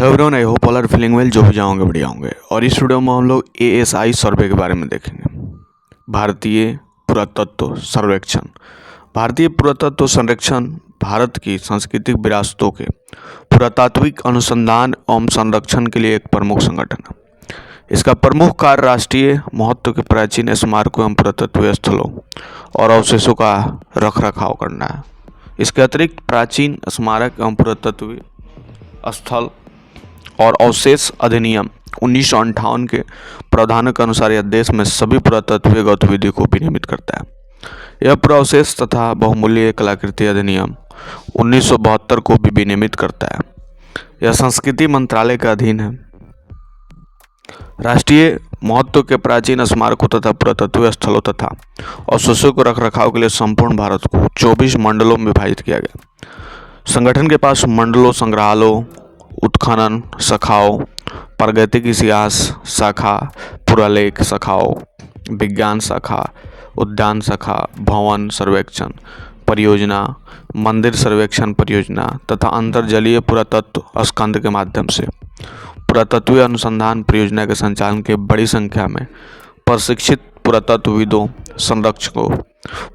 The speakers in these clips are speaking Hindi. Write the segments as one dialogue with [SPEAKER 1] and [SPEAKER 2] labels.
[SPEAKER 1] Hello everyone, I hope all are feeling well. जो भी जाओगे बढ़िया होंगे। और इस वीडियो में हम लोग ASI सर्वे के बारे में देखेंगे। भारतीय पुरातत्व सर्वेक्षण। भारतीय पुरातत्व सर्वेक्षण भारत की सांस्कृतिक विरासतों के पुरातात्विक अनुसंधान एवं संरक्षण के लिए एक प्रमुख संगठन है। इसका प्रमुख कार्य राष्ट्रीय महत्व के प्राचीन स्मारकों एवं पुरातत्व स्थलों और अवशेषों का रखरखाव करना है। इसके अतिरिक्त प्राचीन स्मारक एवं पुरातत्व स्थल और अवशेष अधिनियम 1958 के प्रावधानों के अनुसार यह देश में सभी पुरातत्वीय गतिविधियों को विनियमित करता है। यह पुरावशेष तथा बहुमूल्य कलाकृति अधिनियम 1972 को भी विनियमित करता है। यह संस्कृति मंत्रालय के अधीन है। राष्ट्रीय महत्व के प्राचीन स्मारकों तथा पुरातत्वीय स्थलों तथा अवशेषों को रखरखाव के लिए संपूर्ण भारत को 24 मंडलों में विभाजित किया गया। संगठन के पास मंडलों, संग्रहालयों, उत्खनन शाखाओं, प्रागैतिक इतिहास शाखा, पुरालेख शाखाओं, विज्ञान शाखा, उद्यान शाखा, भवन सर्वेक्षण परियोजना, मंदिर सर्वेक्षण परियोजना तथा अंतर्जलीय पुरातत्व स्कंद के माध्यम से पुरातत्वीय अनुसंधान परियोजना के संचालन के बड़ी संख्या में प्रशिक्षित पुरातत्वविदों, संरक्षकों,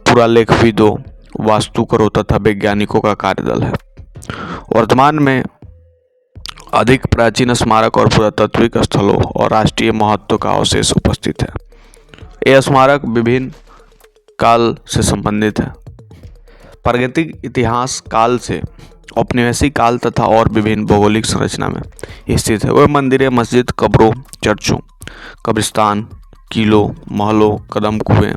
[SPEAKER 1] पुरालेखविदों, वास्तुकारों तथा वैज्ञानिकों का कार्यदल है। वर्तमान में अधिक प्राचीन स्मारक और पुरातात्विक स्थलों और राष्ट्रीय महत्व का अवशेष उपस्थित है। ये स्मारक विभिन्न काल से संबंधित है। प्रागैतिक इतिहास काल से औपनिवेशिक काल तथा और विभिन्न भौगोलिक संरचना में स्थित है। वह मंदिरें, मस्जिद, कब्रों, चर्चों, कब्रिस्तान, किलों, महलों, कदम कुएं,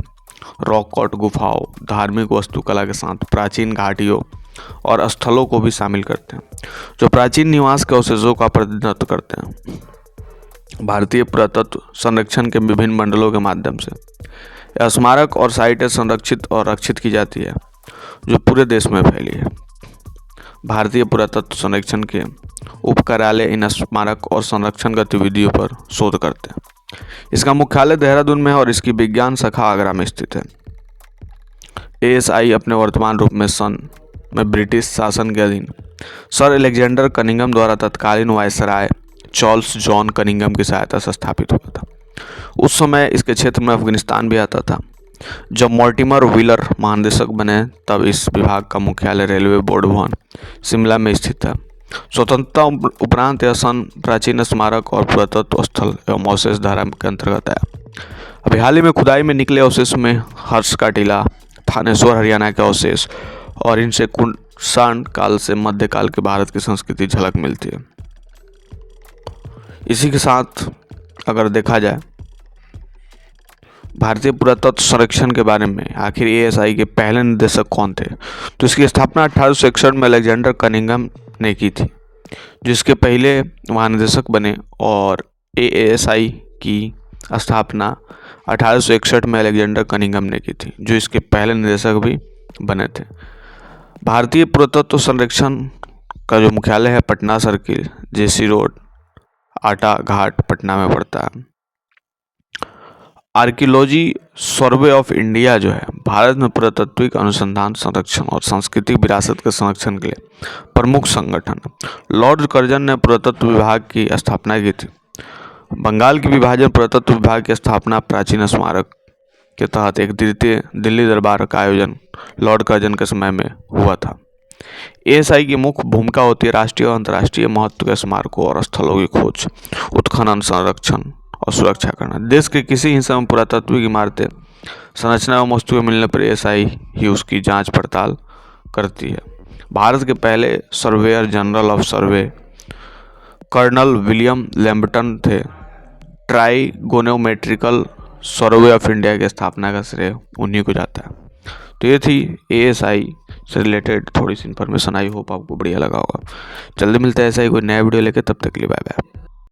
[SPEAKER 1] रॉक कट गुफाओं, धार्मिक वास्तुकला के साथ प्राचीन घाटियों और स्थलों को भी शामिल करते हैं, जो प्राचीन निवास के अवशेषों का प्रतिनिधित्व करते हैं। भारतीय पुरातत्व संरक्षण के विभिन्न मंडलों के माध्यम से यह स्मारक और साइटें संरक्षित और रक्षित की जाती है, जो पूरे देश में फैली है। भारतीय पुरातत्व संरक्षण के उप कार्यालय इन स्मारक और संरक्षण गतिविधियों पर शोध करते हैं। इसका मुख्यालय देहरादून में है और इसकी विज्ञान शाखा आगरा में स्थित है। ASI अपने वर्तमान रूप में सन में ब्रिटिश शासन के अधीन सर अलेक्जेंडर कनिंघम द्वारा तत्कालीन वायसराय चार्ल्स जॉन कनिंघम की सहायता से स्थापित हुआ था। उस समय इसके क्षेत्र में अफगानिस्तान भी आता था। जब मॉर्टिमर व्हीलर महानिदेशक बने तब इस विभाग का मुख्यालय रेलवे बोर्ड भवन शिमला में स्थित था। स्वतंत्रता उपरांत यह सन प्राचीन स्मारक और पुरातत्व स्थल एवं अवशेष धारा के अंतर्गत आया। अभी हाल ही में खुदाई में निकले अवशेष में हर्ष का टीला, थानेश्वर हरियाणा के अवशेष और इनसे कुषाण काल से मध्यकाल के भारत की संस्कृति झलक मिलती है। इसी के साथ अगर देखा जाए भारतीय पुरातत्व संरक्षण के बारे में, आखिर ASI के पहले निदेशक कौन थे, तो इसकी स्थापना 1861 में अलेक्जेंडर कनिंघम ने की थी, जो इसके पहले महानिदेशक बने। और ASI की स्थापना 1861 में अलेक्जेंडर कनिंघम ने की थी, जो इसके पहले निदेशक भी बने थे। भारतीय पुरातत्व संरक्षण का जो मुख्यालय है पटना सर्किल, JC रोड, आटा घाट, पटना में पड़ता है। आर्कियोलॉजी सर्वे ऑफ इंडिया जो है भारत में पुरातात्विक अनुसंधान, संरक्षण और सांस्कृतिक विरासत के संरक्षण के लिए प्रमुख संगठन है। लॉर्ड कर्जन ने पुरातत्व विभाग की स्थापना की थी। बंगाल की विभाजन पुरातत्व विभाग की स्थापना प्राचीन स्मारक के तहत एक द्वितीय दिल्ली दरबार का आयोजन लॉर्ड कर्जन के समय में हुआ था। ASI की मुख्य भूमिका होती है राष्ट्रीय और अंतर्राष्ट्रीय महत्व के स्मारकों और स्थलों की खोज, उत्खनन, संरक्षण और सुरक्षा करना। देश के किसी हिस्से में पुरातात्विक इमारतें, संरचना एवं वस्तुएं मिलने पर ASI ही उसकी जांच पड़ताल करती है। भारत के पहले surveyor general of survey colonel William Lambton थे। ट्राइगोनोमेट्रिकल सर्वे ऑफ इंडिया की स्थापना का श्रेय उन्हीं को जाता है। तो ये थी ASI से रिलेटेड थोड़ी सी इन्फॉर्मेशन। आई होप आपको बढ़िया लगा होगा। जल्दी मिलते हैं ऐसा ही कोई नया वीडियो लेके, तब तक के लिए बाय बाय।